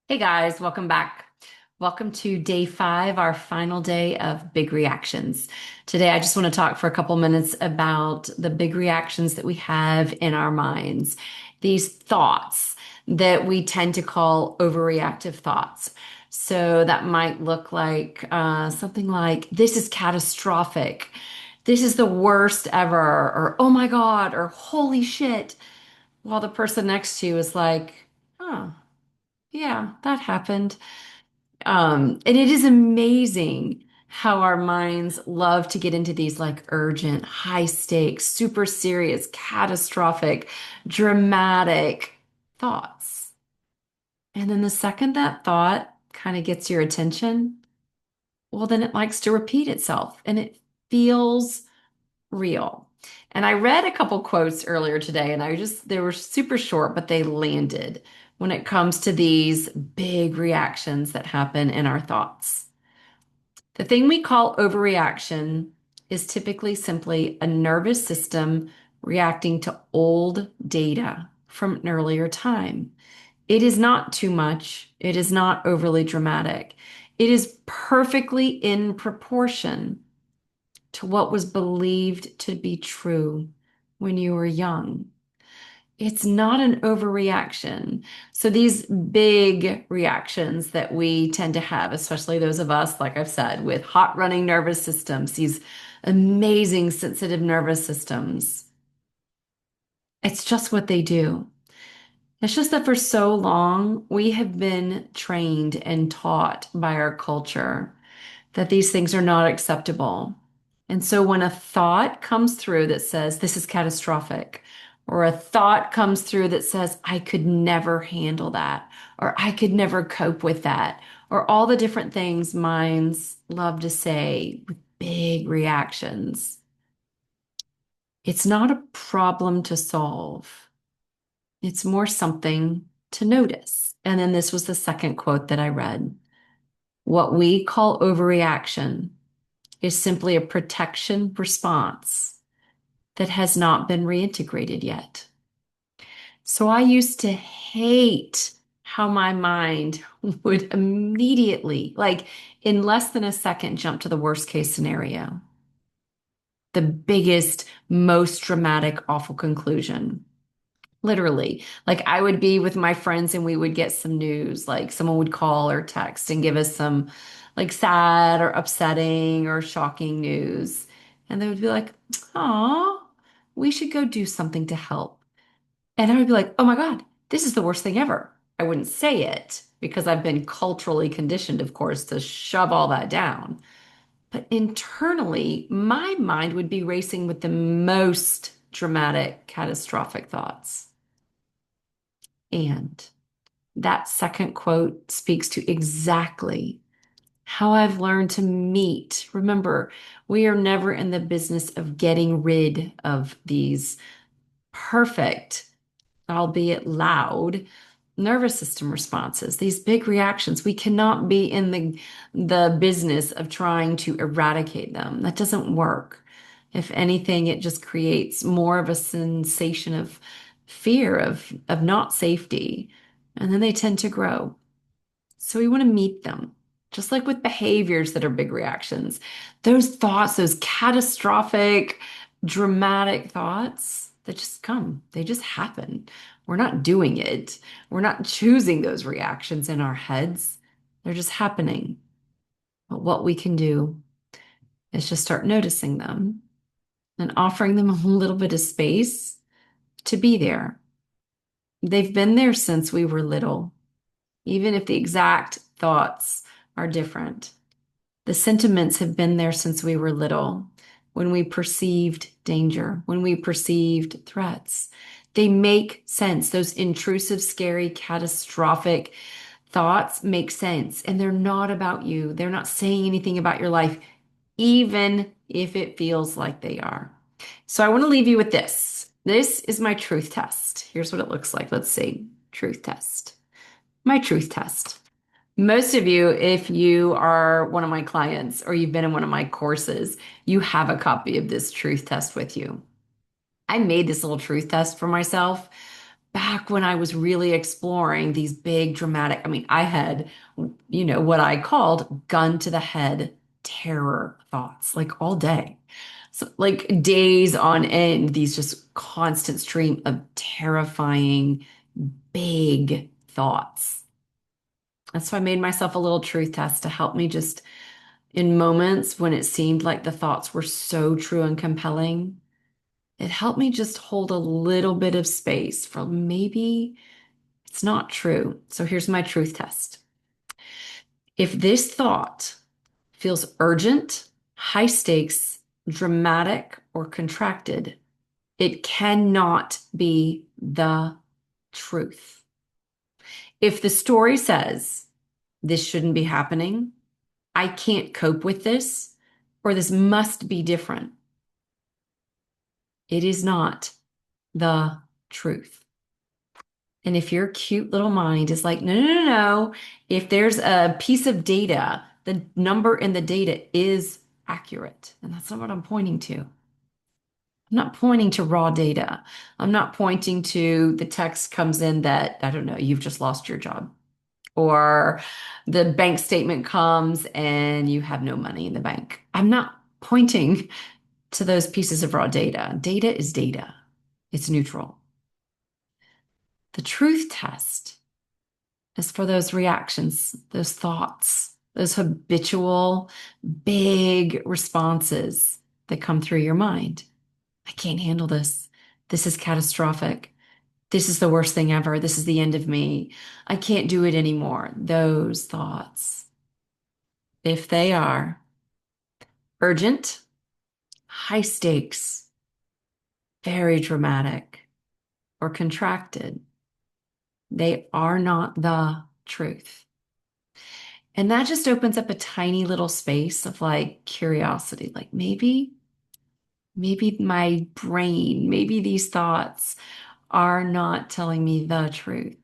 Hey guys, welcome back. Welcome to day five, our final day of big reactions. Today, I just want to talk for a couple minutes about the big reactions that we have in our minds, these thoughts that we tend to call overreactive thoughts. So that might look like something like, this is catastrophic. This is the worst ever, or oh my God, or holy shit. While the person next to you is like, oh. Yeah, that happened. And it is amazing how our minds love to get into these like urgent, high stakes, super serious, catastrophic, dramatic thoughts. And then the second that thought kind of gets your attention, well, then it likes to repeat itself and it feels real. And I read a couple quotes earlier today, and they were super short, but they landed when it comes to these big reactions that happen in our thoughts. The thing we call overreaction is typically simply a nervous system reacting to old data from an earlier time. It is not too much, it is not overly dramatic. It is perfectly in proportion to what was believed to be true when you were young. It's not an overreaction. So these big reactions that we tend to have, especially those of us, like I've said, with hot running nervous systems, these amazing sensitive nervous systems, it's just what they do. It's just that for so long, we have been trained and taught by our culture that these things are not acceptable. And so when a thought comes through that says, this is catastrophic, or a thought comes through that says, I could never handle that, or I could never cope with that, or all the different things minds love to say with big reactions, it's not a problem to solve. It's more something to notice. And then this was the second quote that I read. What we call overreaction is simply a protection response that has not been reintegrated yet. So I used to hate how my mind would immediately, like in less than a second, jump to the worst case scenario, the biggest, most dramatic, awful conclusion. Literally, like I would be with my friends and we would get some news, like someone would call or text and give us some like sad or upsetting or shocking news. And they would be like, "Oh, we should go do something to help." And I would be like, "Oh my God, this is the worst thing ever." I wouldn't say it because I've been culturally conditioned, of course, to shove all that down. But internally, my mind would be racing with the most dramatic, catastrophic thoughts. And that second quote speaks to exactly how I've learned to meet. Remember, we are never in the business of getting rid of these perfect, albeit loud, nervous system responses, these big reactions. We cannot be in the business of trying to eradicate them. That doesn't work. If anything, it just creates more of a sensation of fear of not safety. And then they tend to grow. So we want to meet them. Just like with behaviors that are big reactions, those thoughts, those catastrophic, dramatic thoughts that just come, they just happen. We're not doing it. We're not choosing those reactions in our heads. They're just happening. But what we can do is just start noticing them and offering them a little bit of space to be there. They've been there since we were little, even if the exact thoughts are different. The sentiments have been there since we were little, when we perceived danger, when we perceived threats. They make sense. Those intrusive, scary, catastrophic thoughts make sense. And they're not about you. They're not saying anything about your life, even if it feels like they are. So I want to leave you with this. This is my truth test. Here's what it looks like. Let's see. Truth test. My truth test. Most of you, if you are one of my clients or you've been in one of my courses, you have a copy of this truth test with you. I made this little truth test for myself back when I was really exploring these big dramatic, I mean, I had, what I called gun to the head terror thoughts, like all day. So, like days on end, these just constant stream of terrifying, big thoughts. And so I made myself a little truth test to help me just in moments when it seemed like the thoughts were so true and compelling. It helped me just hold a little bit of space for maybe it's not true. So here's my truth test. If this thought feels urgent, high stakes, dramatic, or contracted, it cannot be the truth. If the story says this shouldn't be happening, I can't cope with this, or this must be different, it is not the truth. And if your cute little mind is like, no, no, no, no, if there's a piece of data, the number in the data is accurate. And that's not what I'm pointing to. I'm not pointing to raw data. I'm not pointing to the text comes in that, I don't know, you've just lost your job. Or the bank statement comes and you have no money in the bank. I'm not pointing to those pieces of raw data. Data is data, it's neutral. The truth test is for those reactions, those thoughts, those habitual big responses that come through your mind. I can't handle this. This is catastrophic. This is the worst thing ever. This is the end of me. I can't do it anymore. Those thoughts, if they are urgent, high stakes, very dramatic, or contracted, they are not the truth. And that just opens up a tiny little space of like curiosity, like maybe my brain, maybe these thoughts are not telling me the truth.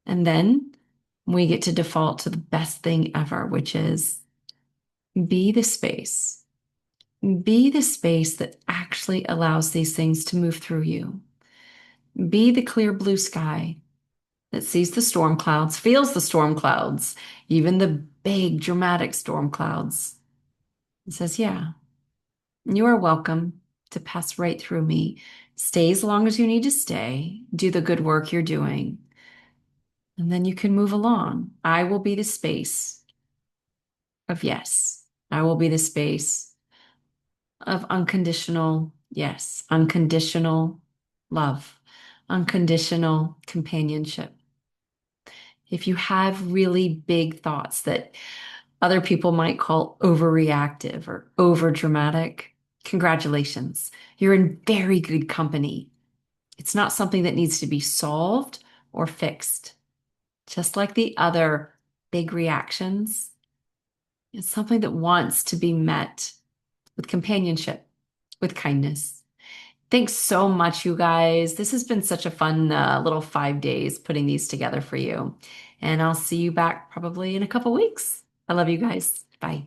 And then we get to default to the best thing ever, which is be the space. Be the space that actually allows these things to move through you. Be the clear blue sky that sees the storm clouds, feels the storm clouds, even the big dramatic storm clouds. It says, yeah, you are welcome to pass right through me. Stay as long as you need to stay. Do the good work you're doing. And then you can move along. I will be the space of yes. I will be the space of unconditional yes, unconditional love, unconditional companionship. If you have really big thoughts that other people might call overreactive or overdramatic, congratulations. You're in very good company. It's not something that needs to be solved or fixed. Just like the other big reactions, it's something that wants to be met with companionship, with kindness. Thanks so much, you guys. This has been such a fun little 5 days putting these together for you. And I'll see you back probably in a couple weeks. I love you guys. Bye.